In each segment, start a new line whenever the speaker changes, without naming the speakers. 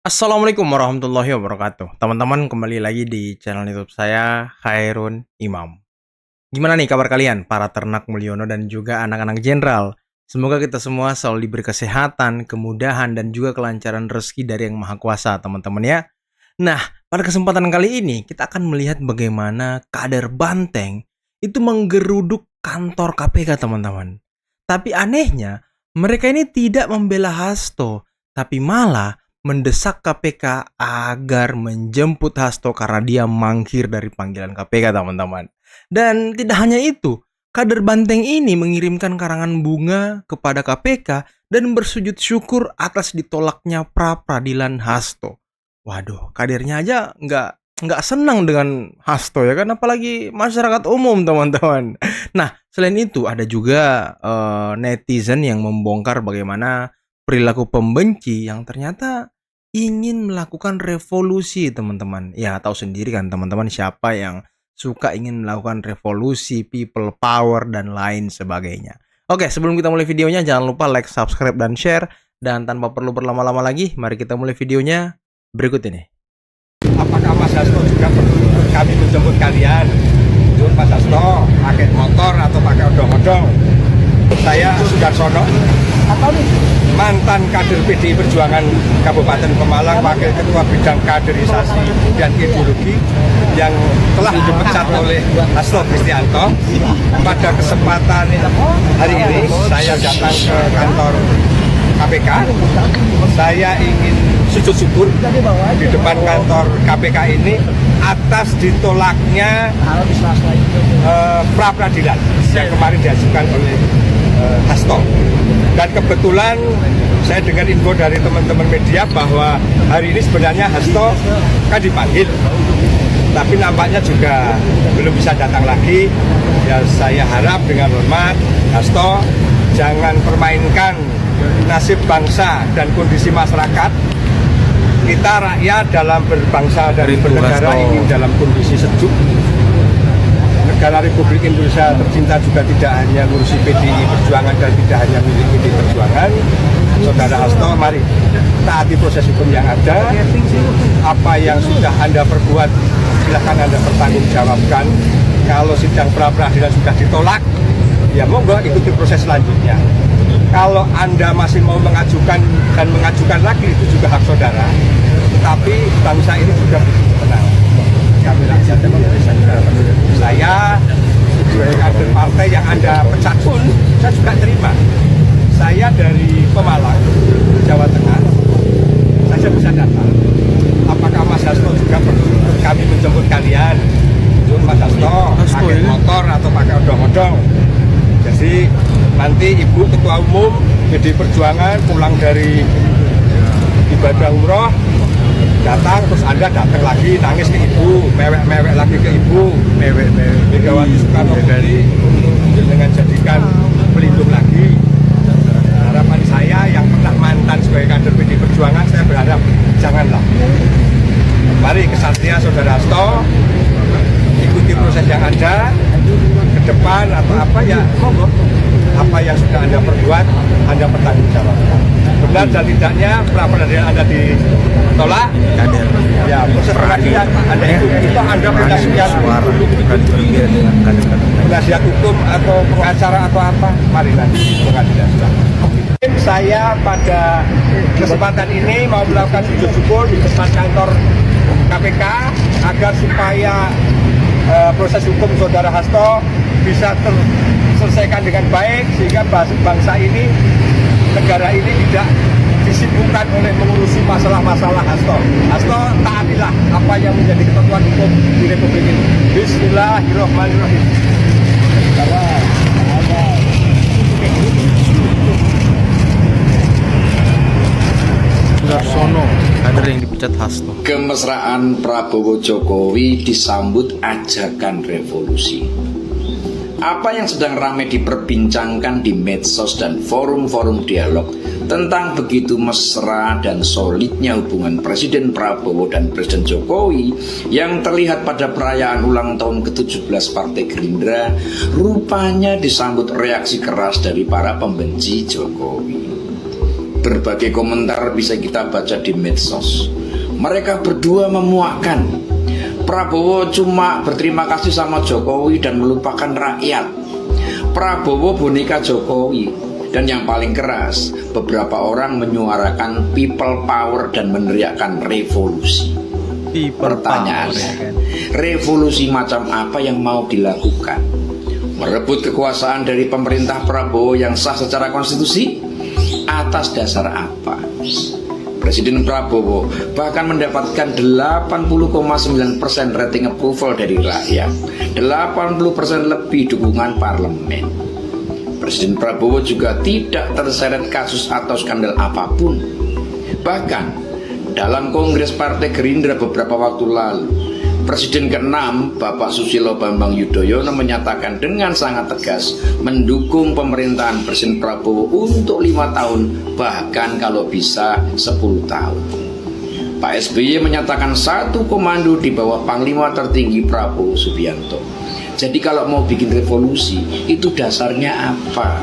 Assalamualaikum warahmatullahi wabarakatuh. Teman-teman kembali lagi di channel YouTube saya, Khairun Imam. Gimana nih kabar kalian, para ternak Mulyono dan juga anak-anak jenderal? Semoga kita semua selalu diberi kesehatan, kemudahan, dan juga kelancaran rezeki dari Yang Maha Kuasa, teman-teman ya. Nah, pada kesempatan kali ini kita akan melihat bagaimana kader Banteng itu menggeruduk kantor KPK, teman-teman. Tapi anehnya, mereka ini tidak membela Hasto, tapi malah mendesak KPK agar menjemput Hasto karena dia mangkir dari panggilan KPK, teman-teman. Dan tidak hanya itu, kader Banteng ini mengirimkan karangan bunga kepada KPK dan bersujud syukur atas ditolaknya pra-peradilan Hasto. Waduh, kadernya aja nggak senang dengan Hasto ya kan, apalagi masyarakat umum, teman-teman. Nah, selain itu ada juga netizen yang membongkar bagaimana perilaku pembenci yang ternyata ingin melakukan revolusi, teman-teman. Ya, tahu sendiri kan teman-teman siapa yang suka ingin melakukan revolusi, people power, dan lain sebagainya. Oke, sebelum kita mulai videonya, jangan lupa like, subscribe, dan share. Dan tanpa perlu berlama-lama lagi, mari kita mulai videonya berikut ini.
Apakah Mas Hasto juga perlu kami menjemput kalian? Jemput Mas Hasto pakai motor atau pakai odong-odong? Saya Sudarsono, mantan kader PDI Perjuangan Kabupaten Pemalang, wakil ketua bidang kaderisasi dan ideologi yang telah dipecat oleh Hasto Kristianto. Pada kesempatan hari ini saya datang ke kantor KPK. Saya ingin sujud syukur di depan kantor KPK ini atas ditolaknya pra-peradilan yang kemarin diajukan oleh Hasto. Dan kebetulan saya dengar info dari teman-teman media bahwa hari ini sebenarnya Hasto kan dipanggil, tapi nampaknya juga belum bisa datang lagi. Ya, saya harap dengan hormat, Hasto jangan permainkan nasib bangsa dan kondisi masyarakat. Kita rakyat dalam berbangsa dan bernegara ingin dalam kondisi sejuk. Negara Republik Indonesia tercinta juga tidak hanya ngurusi PDI Perjuangan dan tidak hanya milik PDI Perjuangan. Saudara Hasto, mari taati proses hukum yang ada. Apa yang sudah Anda perbuat, silakan Anda pertanggungjawabkan. Kalau sidang pra-peradilan sudah ditolak, ya monggo ikuti proses selanjutnya. Kalau Anda masih mau mengajukan dan mengajukan lagi, itu juga hak saudara. Tetapi bangsa ini juga butuh tenang. Kami rakyat Indonesia, saya sebagai kader partai yang Anda pecat pun, saya juga terima. Saya dari Pemalang, Jawa Tengah, saya bisa datang. Apakah Mas Hasto juga perlu kami menjemput kalian? Jemput Mas Hasto pakai motor atau pakai odong-odong? Jadi nanti Ibu Ketua Umum PDI Perjuangan pulang dari ibadah umroh, datang, terus Anda datang lagi nangis ke Ibu, mewek-mewek lagi ke Ibu, Megawati Soekarno Putri dengan jadikan pelindung lagi. Harapan saya yang pernah mantan sebagai kader PDI Perjuangan, saya berharap janganlah. Mari kesatria Saudara Hasto, ikuti proses yang ada ke depan atau apa ya, monggo. Apa yang sudah Anda perbuat, Anda bertanggungjawabkan. Benar dan tidaknya pra-peradilan Anda ditolak, ya proses pengadilan Anda itu Anda penasihat penasihat hukum atau pengacara atau apa, mari nanti pengadilan. Saya pada kesempatan ini mau melakukan sujud syukur di depan kantor KPK agar supaya proses hukum Saudara Hasto bisa terselesaikan dengan baik, sehingga bangsa ini, negara ini tidak disibukkan oleh mengurusi masalah-masalah Hasto. Hasto, taatilah apa yang menjadi ketentuan hukum di Republik ini. Bismillahirrahmanirrahim.
Sudarsono, kader yang dipecat Hasto.
Kemesraan Prabowo Jokowi disambut ajakan revolusi. Apa yang sedang ramai diperbincangkan di medsos dan forum-forum dialog tentang begitu mesra dan solidnya hubungan Presiden Prabowo dan Presiden Jokowi yang terlihat pada perayaan ulang tahun ke-17 Partai Gerindra rupanya disambut reaksi keras dari para pembenci Jokowi. Berbagai komentar bisa kita baca di medsos. Mereka berdua memuakkan. Prabowo cuma berterima kasih sama Jokowi dan melupakan rakyat. Prabowo boneka Jokowi. Dan yang paling keras, beberapa orang menyuarakan people power dan meneriakkan revolusi. Pertanyaannya, revolusi macam apa yang mau dilakukan? Merebut kekuasaan dari pemerintah Prabowo yang sah secara konstitusi? Atas dasar apa? Presiden Prabowo bahkan mendapatkan 80,9% rating approval dari rakyat, 80% lebih dukungan parlemen. Presiden Prabowo juga tidak terseret kasus atau skandal apapun. Bahkan dalam Kongres Partai Gerindra beberapa waktu lalu, Presiden ke-6 Bapak Susilo Bambang Yudhoyono menyatakan dengan sangat tegas mendukung pemerintahan Presiden Prabowo untuk 5 tahun, bahkan kalau bisa 10 tahun. Pak SBY menyatakan satu komando di bawah Panglima tertinggi Prabowo Subianto. Jadi kalau mau bikin revolusi, itu dasarnya apa?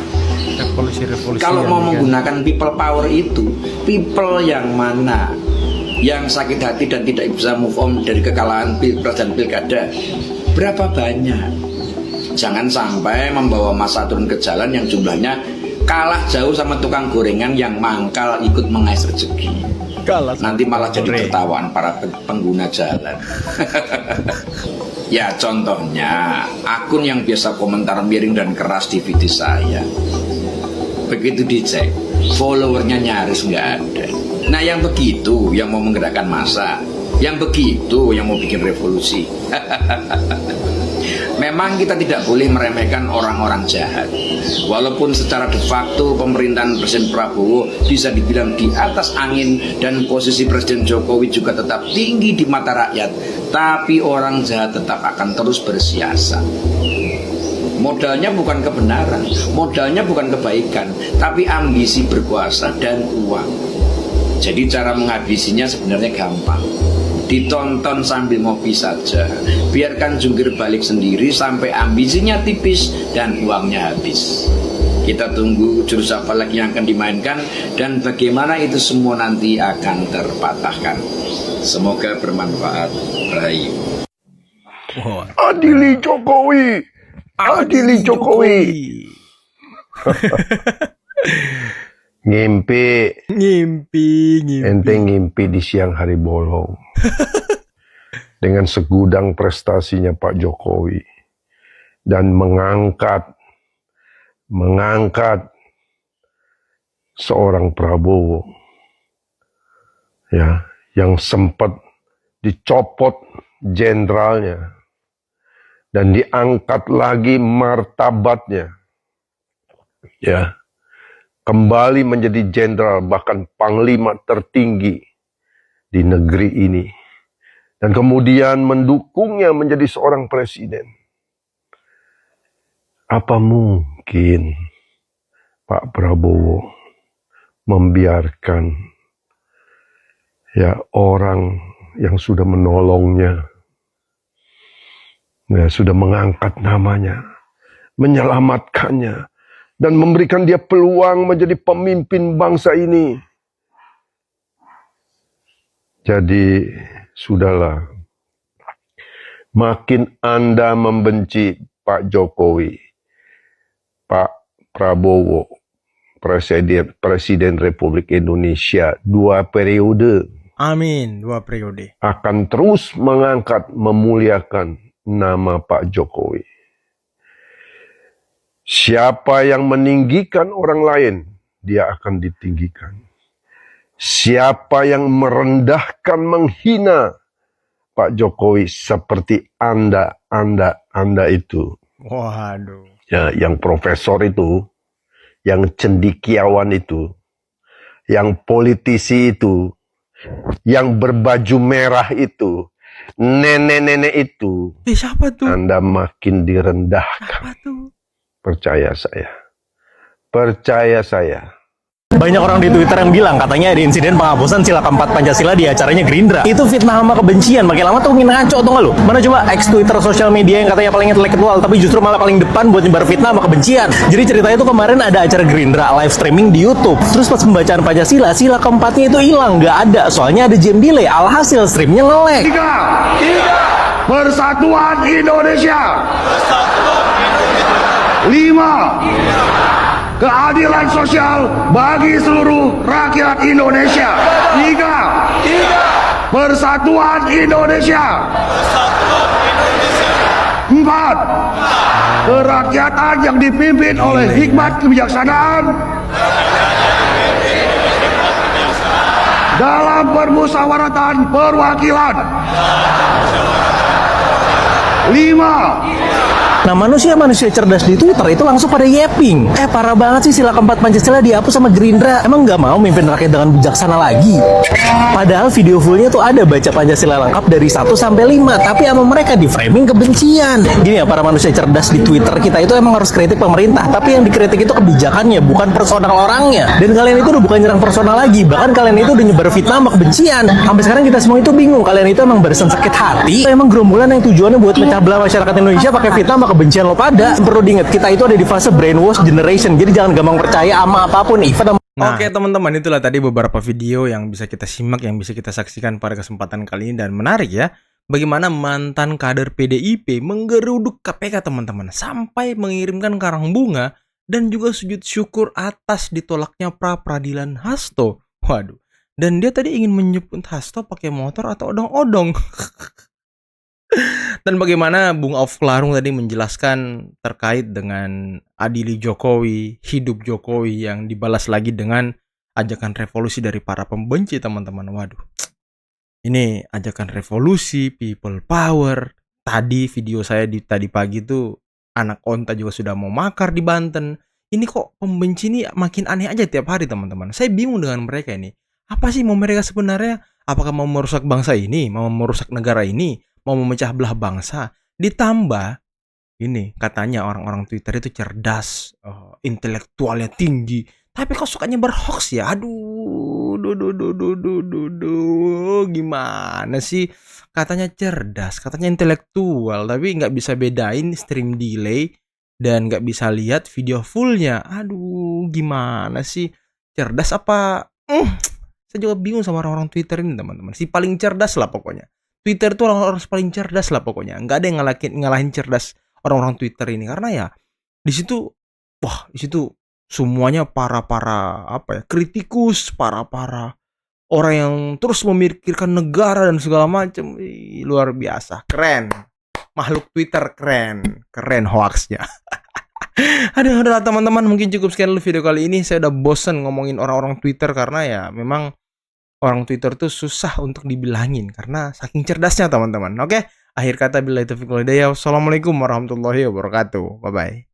Revolusi
Kalau mau
kan?
menggunakan people power itu, people yang mana? Yang sakit hati dan tidak bisa move on dari kekalahan pilpres dan pilkada, berapa banyak? Jangan sampai membawa massa turun ke jalan yang jumlahnya kalah jauh sama tukang gorengan yang mangkal ikut mengais rezeki. Nanti malah jadi tertawaan para pengguna jalan. Ya contohnya akun yang biasa komentar miring dan keras di video saya, begitu dicek followernya nyaris nggak ada. Nah yang begitu yang mau menggerakkan massa, yang begitu yang mau bikin revolusi. Memang kita tidak boleh meremehkan orang-orang jahat. Walaupun secara de facto pemerintahan Presiden Prabowo bisa dibilang di atas angin dan posisi Presiden Jokowi juga tetap tinggi di mata rakyat, tapi orang jahat tetap akan terus bersiasat. Modalnya bukan kebenaran, modalnya bukan kebaikan, tapi ambisi berkuasa dan uang. Jadi cara menghabisinya sebenarnya gampang. Ditonton sambil ngopi saja. Biarkan jungkir balik sendiri sampai ambisinya tipis dan uangnya habis. Kita tunggu jurus apa lagi yang akan dimainkan dan bagaimana itu semua nanti akan terpatahkan. Semoga bermanfaat. Rahayu.
Adili Jokowi. Adili Jokowi. Ngimpi. Ente ngimpi di siang hari bolong. Dengan segudang prestasinya Pak Jokowi. Dan mengangkat seorang Prabowo. Ya, yang sempat dicopot jenderalnya. Dan diangkat lagi martabatnya. Ya. Kembali menjadi jenderal, bahkan panglima tertinggi di negeri ini. Dan kemudian mendukungnya menjadi seorang presiden. Apa mungkin Pak Prabowo membiarkan ya orang yang sudah menolongnya, ya, sudah mengangkat namanya, menyelamatkannya, dan memberikan dia peluang menjadi pemimpin bangsa ini. Jadi, sudahlah. Makin Anda membenci Pak Jokowi, Pak Prabowo, Presiden Republik Indonesia 2 periode.
Amin, 2 periode.
Akan terus mengangkat, memuliakan nama Pak Jokowi. Siapa yang meninggikan orang lain, dia akan ditinggikan. Siapa yang merendahkan, menghina Pak Jokowi seperti Anda itu.
Waduh.
Ya, yang profesor itu, yang cendekiawan itu, yang politisi itu, yang berbaju merah itu, nenek-nenek itu.
Siapa tuh?
Anda makin direndahkan.
Siapa tuh?
Percaya saya. Percaya saya.
Banyak orang di Twitter yang bilang katanya ada insiden penghapusan sila keempat Pancasila di acaranya Gerindra. Itu fitnah sama kebencian. Makin lama tuh makin ngaco tuh nggak lu? Mana coba ex-Twitter sosial media yang katanya paling intelektual tapi justru malah paling depan buat nyebar fitnah sama kebencian. Jadi ceritanya tuh kemarin ada acara Gerindra live streaming di YouTube. Terus pas pembacaan Pancasila, sila keempatnya itu hilang, nggak ada. Soalnya ada jam delay. Alhasil streamnya nge-lag.
Persatuan Indonesia. 5. Keadilan sosial bagi seluruh rakyat Indonesia. 3. Persatuan Indonesia. 4. Kerakyatan yang dipimpin oleh hikmat kebijaksanaan dalam permusyawaratan perwakilan. 5.
Nah manusia-manusia cerdas di Twitter itu langsung pada yapping. Parah banget sih sila keempat Pancasila dihapus sama Gerindra. Emang nggak mau mimpin rakyat dengan bijaksana lagi? Padahal video fullnya tuh ada baca Pancasila lengkap dari 1 sampai 5. Tapi sama mereka di framing kebencian. Gini ya para manusia cerdas di Twitter, kita itu emang harus kritik pemerintah. Tapi yang dikritik itu kebijakannya, bukan personal orangnya. Dan kalian itu udah bukan nyerang personal lagi. Bahkan kalian itu udah nyebar fitnah sama kebencian. Sampai sekarang kita semua itu bingung. Kalian itu emang barisan sakit hati? Emang gerombolan yang tujuannya buat pecah belah masyarakat Indonesia pakai fitnah sama kebencian lo pada. Perlu diingat, kita itu ada di fase brainwash generation. Jadi jangan gampang percaya sama apapun, even
Nah, oke teman-teman, itulah tadi beberapa video yang bisa kita simak, yang bisa kita saksikan pada kesempatan kali ini. Dan menarik ya, bagaimana mantan kader PDIP menggeruduk KPK teman-teman, sampai mengirimkan karang bunga dan juga sujud syukur atas ditolaknya pra-peradilan Hasto. Waduh, dan dia tadi ingin menjemput Hasto pakai motor atau odong-odong. Dan bagaimana Bung Auf Klarung tadi menjelaskan terkait dengan adili Jokowi, hidup Jokowi yang dibalas lagi dengan ajakan revolusi dari para pembenci teman-teman. Waduh, ini ajakan revolusi, people power. Tadi video saya tadi pagi tuh anak onta juga sudah mau makar di Banten. Ini kok pembenci ini makin aneh aja tiap hari teman-teman. Saya bingung dengan mereka ini. Apa sih mau mereka sebenarnya? Apakah mau merusak bangsa ini? Mau merusak negara ini? Mau memecah belah bangsa? Ditambah ini katanya orang-orang Twitter itu cerdas, intelektualnya tinggi, tapi kok suka nyebar hoax ya? Aduh, gimana sih? Katanya cerdas, katanya intelektual, tapi nggak bisa bedain stream delay dan nggak bisa lihat video fullnya. Aduh, gimana sih? Cerdas apa? Saya juga bingung sama orang-orang Twitter ini teman-teman. Si paling cerdas lah pokoknya. Twitter tuh orang-orang paling cerdas lah pokoknya. Nggak ada yang ngalahin cerdas orang-orang Twitter ini, karena ya di situ, wah di situ semuanya para apa ya, kritikus, para orang yang terus memikirkan negara dan segala macam. Luar biasa, keren. Makhluk Twitter keren hoaxnya. Aduh, udah teman-teman, mungkin cukup sekian dulu video kali ini. Saya udah bosen ngomongin orang-orang Twitter karena ya memang orang Twitter tuh susah untuk dibilangin karena saking cerdasnya teman-teman. Oke, akhir kata billahi taufiq wal hidayah. Wassalamualaikum warahmatullahi wabarakatuh. Bye bye.